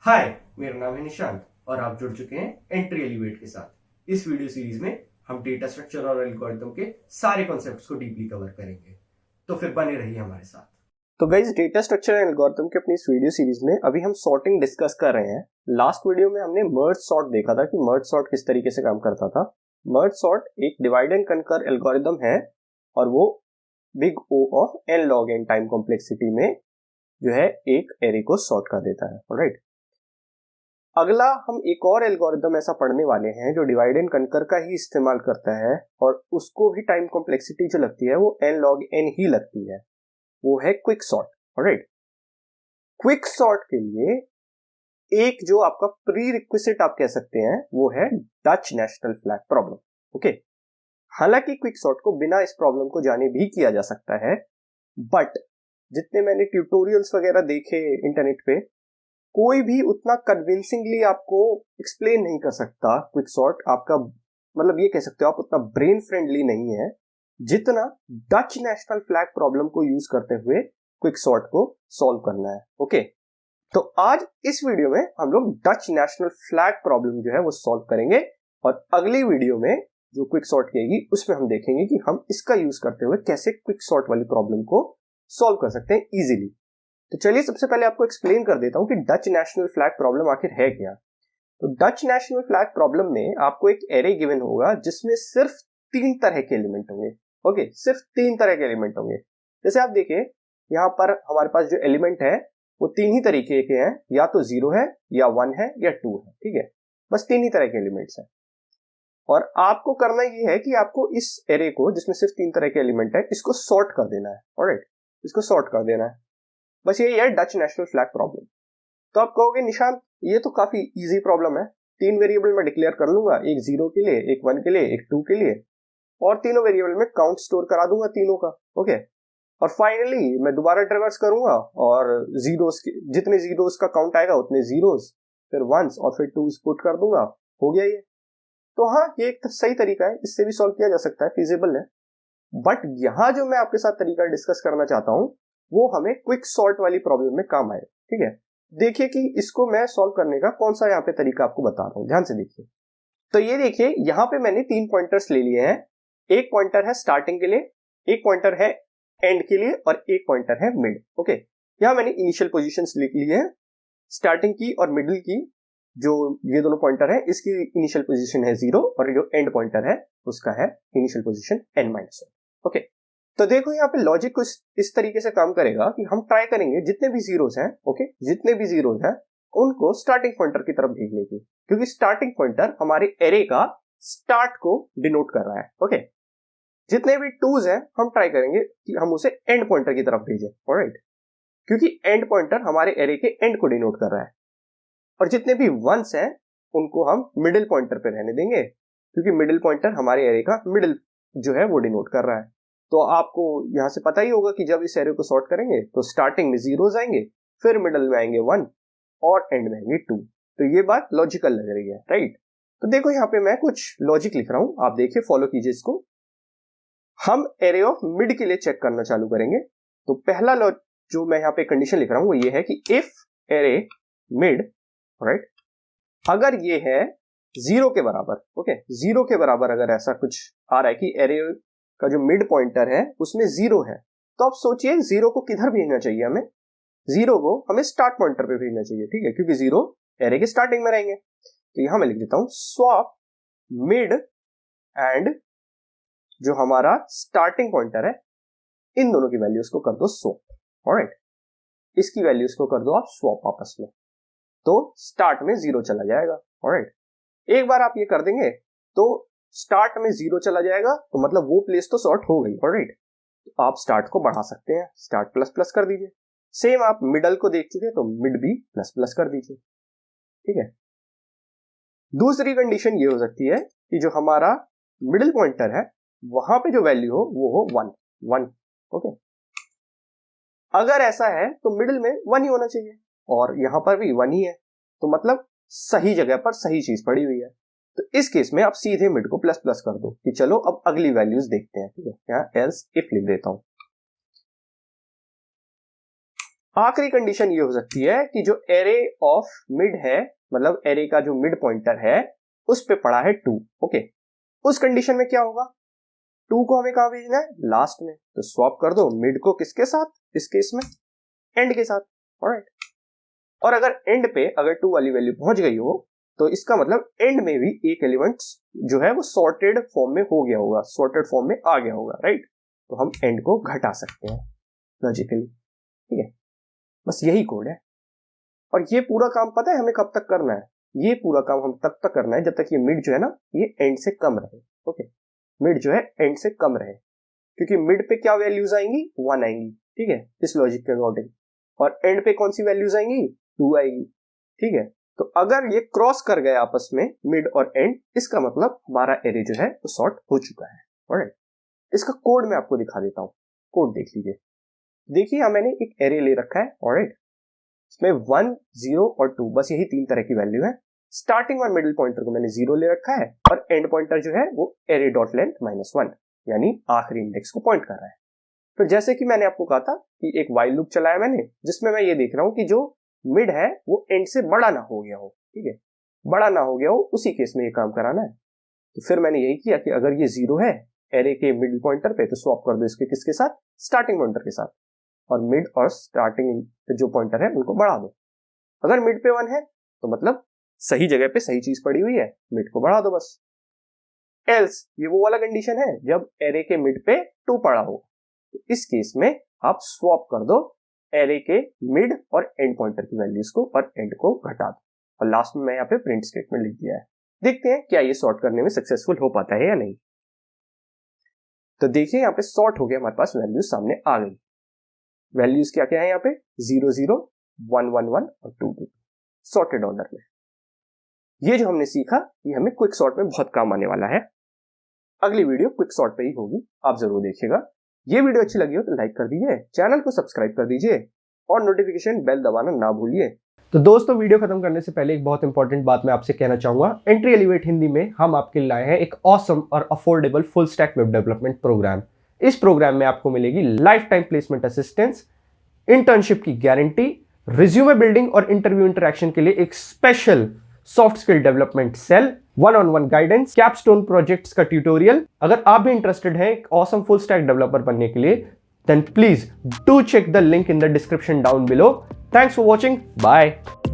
हाय, मेरा नाम है निशांत और आप जुड़ चुके हैं एंट्री एलिवेट के साथ। इस वीडियो सीरीज में हम डेटा स्ट्रक्चर और एल्गोरिथम के सारे कॉन्सेप्ट्स को डीपली कवर करेंगे, तो फिर बने रहिए हमारे साथ। तो guys, data structure and algorithm के अपनी इस वीडियो सीरीज में अभी हम सॉर्टिंग डिस्कस कर रहे हैं। लास्ट वीडियो में हमने मर्ज सॉर्ट देखा था कि मर्ज सॉर्ट किस तरीके से काम करता था। मर्ज सॉर्ट एक डिवाइड एंड कनकर एल्गोरिथम है और वो big O of n log n time complexity में जो है एक एरे को सॉर्ट कर देता है। ऑलराइट, अगला हम एक और एल्गोरिथम ऐसा पढ़ने वाले हैं जो डिवाइड एंड कनकर का ही इस्तेमाल करता है और उसको भी टाइम कॉम्प्लेक्सिटी जो लगती है वो n log n ही लगती है। वो है quick sort. Alright, quick sort के लिए एक जो आपका प्री रिक्विजिट आप कह सकते हैं वो है Dutch national flag problem. Okay, हालांकि क्विक सॉर्ट को बिना इस प्रॉब्लम को जाने भी किया जा सकता है, बट जितने मैंने ट्यूटोरियल्स वगैरह देखे इंटरनेट पे, कोई भी उतना कन्विंसिंगली आपको एक्सप्लेन नहीं कर सकता क्विक सॉर्ट। आपका मतलब ये कह सकते हो आप उतना ब्रेन फ्रेंडली नहीं है जितना डच नेशनल फ्लैग प्रॉब्लम को यूज करते हुए क्विक सॉर्ट को सॉल्व करना है। ओके, तो आज इस वीडियो में हम लोग डच नेशनल फ्लैग प्रॉब्लम जो है वो सॉल्व करेंगे और अगली वीडियो में जो क्विक सॉर्ट कहेगी उसमें हम देखेंगे कि हम इसका यूज करते हुए कैसे क्विक सॉर्ट वाली प्रॉब्लम को सॉल्व कर सकते हैं इजीली। तो चलिए सबसे पहले आपको एक्सप्लेन कर देता हूं कि डच नेशनल फ्लैग प्रॉब्लम आखिर है क्या। तो डच नेशनल फ्लैग प्रॉब्लम में आपको एक एरे गिवन होगा जिसमें सिर्फ 3 तरह के एलिमेंट होंगे। ओके, सिर्फ 3 तरह के एलिमेंट होंगे। जैसे आप देखिए यहां पर हमारे पास जो एलिमेंट है वो 3 ही तरीके के हैं, या तो 0 है या 1 है या 2 है। ठीक है, बस 3 ही तरह के एलिमेंट्स हैं और आपको करना ये है कि आपको इस एरे को जिसमें सिर्फ 3 तरह के एलिमेंट है इसको सॉर्ट कर देना है। ऑलराइट, इसको सॉर्ट कर देना है, बस यही है डच नेशनल फ्लैग प्रॉब्लम। तो आप कहोगे निशांत ये तो काफी इजी प्रॉब्लम है, 3 वेरिएबल मैं डिक्लेयर कर लूंगा, एक 0 के लिए, एक 1 के लिए, एक 2 के लिए, और तीनों वेरिएबल में काउंट स्टोर करा दूंगा तीनों का। ओके, और फाइनली मैं दोबारा ट्रेवर्स करूंगा और जीरोस जितने जीरोस का काउंट आएगा उतने जीरोस, फिर वंस और फिर टूस पुट कर दूंगा, हो गया ये। तो हाँ, ये एक सही तरीका है, इससे भी सॉल्व किया जा सकता है, फिजिबल है। बट यहां जो मैं आपके साथ तरीका डिस्कस करना चाहता हूं वो हमें क्विक सॉर्ट वाली प्रॉब्लम में काम आए। ठीक है, देखिए कि इसको मैं सॉल्व करने का कौन सा यहाँ पे तरीका आपको बता रहा हूं, ध्यान से देखिए। तो ये देखिए यहाँ पे मैंने 3 पॉइंटर्स ले लिए हैं। एक पॉइंटर है स्टार्टिंग के लिए, एक पॉइंटर है एंड के लिए और एक पॉइंटर है मिड। ओके, यहां मैंने इनिशियल पोजीशंस लिख ली है, स्टार्टिंग की और मिडिल की। जो ये दोनों पॉइंटर है इसकी इनिशियल पोजीशन है 0 और जो एंड पॉइंटर है उसका है इनिशियल पोजीशन n-1। ओके, तो देखो यहाँ पे लॉजिक कुछ इस तरीके से काम करेगा कि हम ट्राई करेंगे जितने भी जीरोस हैं, ओके, जितने भी जीरोस हैं उनको स्टार्टिंग पॉइंटर की तरफ भेजने की, क्योंकि स्टार्टिंग पॉइंटर हमारे एरे का स्टार्ट को डिनोट कर रहा है। ओके, जितने भी टूज हैं हम ट्राई करेंगे कि हम उसे एंड पॉइंटर की तरफ भेजें। ऑलराइट, क्योंकि एंड पॉइंटर हमारे एरे के एंड को डिनोट कर रहा है, और जितने भी वंस हैं उनको हम मिडिल पॉइंटर पे रहने देंगे, क्योंकि मिडिल पॉइंटर हमारे एरे का मिडिल जो है वो डिनोट कर रहा है। तो आपको यहां से पता ही होगा कि जब इस एरे को सॉर्ट करेंगे तो स्टार्टिंग में जीरोस आएंगे, फिर मिडिल में आएंगे 1 और एंड में आएंगे 2। तो ये बात लॉजिकल लग रही है, राइट। तो देखो यहाँ पे मैं कुछ लॉजिक लिख रहा हूं, आप देखिए, फॉलो कीजिए इसको। हम एरे ऑफ मिड के लिए चेक करना चालू करेंगे। तो पहला जो मैं यहाँ पे कंडीशन लिख रहा हूं वो ये है कि इफ एरे मिड, राइट, अगर ये है 0 के बराबर, ओके, 0 के बराबर अगर ऐसा कुछ आ रहा है कि एरे का जो मिड पॉइंटर है उसमें 0 है, तो आप सोचिए 0 को किधर भेजना चाहिए हमें, 0 को हमें स्टार्ट पॉइंटर पे भेजना चाहिए। ठीक है, क्योंकि 0 एरे के स्टार्टिंग में रहेंगे। तो यहां मैं लिख देता हूं स्वैप मिड एंड जो हमारा स्टार्टिंग पॉइंटर है इन दोनों की वैल्यूज को कर दो स्वैप। ऑलराइट, इसकी वैल्यूज को कर दो आप स्वैप आपस में, तो स्टार्ट में 0 चला जाएगा। ऑलराइट, एक बार आप ये कर देंगे तो स्टार्ट में 0 चला जाएगा, तो मतलब वो प्लेस तो सॉर्ट हो गई। ऑलराइट, तो आप स्टार्ट को बढ़ा सकते हैं, स्टार्ट प्लस प्लस कर दीजिए। सेम आप मिडल को देख चुके तो मिड भी प्लस प्लस कर दीजिए। ठीक है, दूसरी कंडीशन ये हो सकती है कि जो हमारा मिडिल पॉइंटर है वहां पे जो वैल्यू हो वो हो 1। ओके, अगर ऐसा है तो मिडिल में 1 ही होना चाहिए और यहां पर भी 1 ही है, तो मतलब सही जगह पर सही चीज पड़ी हुई है। तो इस केस में आप सीधे मिड को प्लस प्लस कर दो कि चलो अब अगली वैल्यूज देखते हैं। ठीक है, यहां एल्स इफ लिख देता हूं। आखिरी कंडीशन ये हो सकती है कि जो एरे ऑफ मिड है, मतलब एरे का जो मिड पॉइंटर है उस पे पड़ा है 2। ओके, उस कंडीशन में क्या होगा, 2 को हमें कहां भेजना है, लास्ट में, तो स्वैप कर दो मिड को किसके साथ, इस केस में एंड के साथ। ऑलराइट, और अगर एंड पे अगर 2 वाली वैल्यू पहुंच गई हो तो इसका मतलब एंड में भी एक एलिमेंट जो है वो सॉर्टेड फॉर्म में हो गया होगा, सॉर्टेड फॉर्म में आ गया होगा। राइट, तो हम एंड को घटा सकते हैं लॉजिकली। ठीक है, बस यही कोड है। और ये पूरा काम पता है हमें कब तक करना है, ये पूरा काम हम तब तक करना है जब तक ये मिड जो है ना ये एंड से कम रहे। ओके, मिड जो है एंड से कम रहे, क्योंकि मिड पे क्या वैल्यूज आएंगी, 1 आएंगी। ठीक है, इस लॉजिक के अकॉर्डिंग, और एंड पे कौन सी वैल्यूज आएंगी, 2 आएगी। ठीक है, तो अगर ये क्रॉस कर गए आपस में मिड और एंड, इसका मतलब हमारा एरे जो है वो सॉर्ट हो चुका है। ऑलराइट, इसका कोड मैं आपको दिखा देता हूं, कोड देख लीजिए। देखिए यहां मैंने एक एरे ले रखा है। ऑलराइट, इसमें 1, 0 और 2 बस यही 3 तरह की वैल्यू है। स्टार्टिंग और मिडिल पॉइंटर को मैंने 0 ले रखा है, और एंड पॉइंटर जो है वो एरे डॉट लेंथ -1 यानी आखिरी इंडेक्स को पॉइंट कर रहा है। तो जैसे कि मैंने आपको कहा था कि एक वाइल लूप चलाया मैंने, जिसमें मैं ये देख रहा हूं कि जो मिड है वो एंड से बड़ा ना हो गया हो। ठीक है, बड़ा ना हो गया हो, उसी केस में ये काम कराना है। तो फिर मैंने यही किया कि अगर ये 0 है एरे के मिडिल पॉइंटर पे, तो स्वैप कर दो इसके किसके साथ, स्टार्टिंग पॉइंटर के साथ, और मिड और स्टार्टिंग जो पॉइंटर है उनको बढ़ा दो। अगर मिड पे 1 है तो मतलब सही जगह पे सही चीज पड़ी हुई है, मिड को बढ़ा दो बस। एल्स ये वो वाला कंडीशन है जब एरे के मिड पे 2 पड़ा हो, तो इस केस में आप स्वैप कर दो एरे के मिड और एंड पॉइंटर की वैल्यूज को, और एंड को घटा दो, और लास्ट में मैं यहाँ पे प्रिंट स्टेटमेंट लिख दिया है। देखते हैं क्या ये सॉर्ट करने में सक्सेसफुल हो पाता है या नहीं। तो देखिए यहाँ पे सॉर्ट हो गया, हमारे पास वैल्यूज सामने आ गई। वैल्यूज क्या क्या है यहाँ पे, 0, 0, 1, 1, 1 और 2, 2 सॉर्टेड ऑर्डर में। ये जो हमने सीखा ये हमें क्विक सॉर्ट में बहुत काम आने वाला है। अगली वीडियो क्विक सॉर्ट पे ही होगी, आप जरूर देखिएगा। ये वीडियो अच्छी लगी हो तो लाइक कर दीजिए, चैनल को सब्सक्राइब कर दीजिए, और नोटिफिकेशन बेल दबाना ना भूलिए। तो दोस्तों, वीडियो खत्म करने से पहले एक बहुत इंपॉर्टेंट बात मैं आपसे कहना चाहूंगा। एंट्री एलिवेट हिंदी में हम आपके लिए लाए हैं एक ऑसम और affordable full stack web development programme. इस प्रोग्राम में आपको मिलेगी lifetime placement assistance, internship की गारंटी, रिज्यूमे बिल्डिंग और इंटरव्यू इंटरेक्शन के लिए एक special soft skill development cell, 1-on-1 guidance, capstone projects का ट्यूटोरियल। अगर आप भी इंटरेस्टेड हैं एक ऑसम फुल स्टैक डेवलपर बनने के लिए, then please do check the link in the description down below. Thanks for watching. Bye.